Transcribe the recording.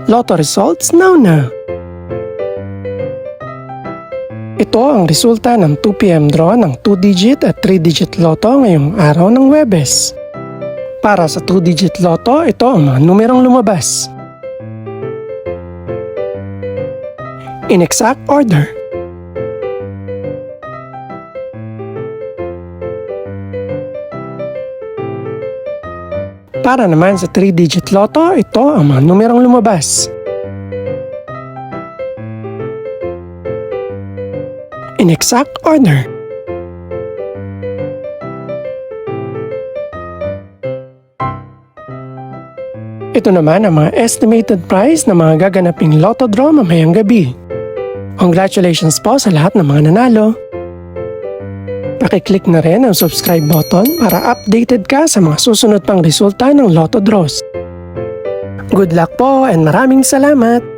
Lotto results now. Ito ang resulta ng 2 PM draw ng 2-digit at 3-digit lotto ngayong araw ng Huwebes. Para sa 2-digit lotto, ito ang mga numerong lumabas. In exact order. Para naman sa 3-digit lotto, ito ang mga numerong lumabas. In exact order. Ito naman ang mga estimated price ng mga gaganaping lotto draw mamayang gabi. Congratulations po sa lahat ng mga nanalo. Pakiclick na rin ang subscribe button para updated ka sa mga susunod pang resulta ng lotto draws. Good luck po and maraming salamat!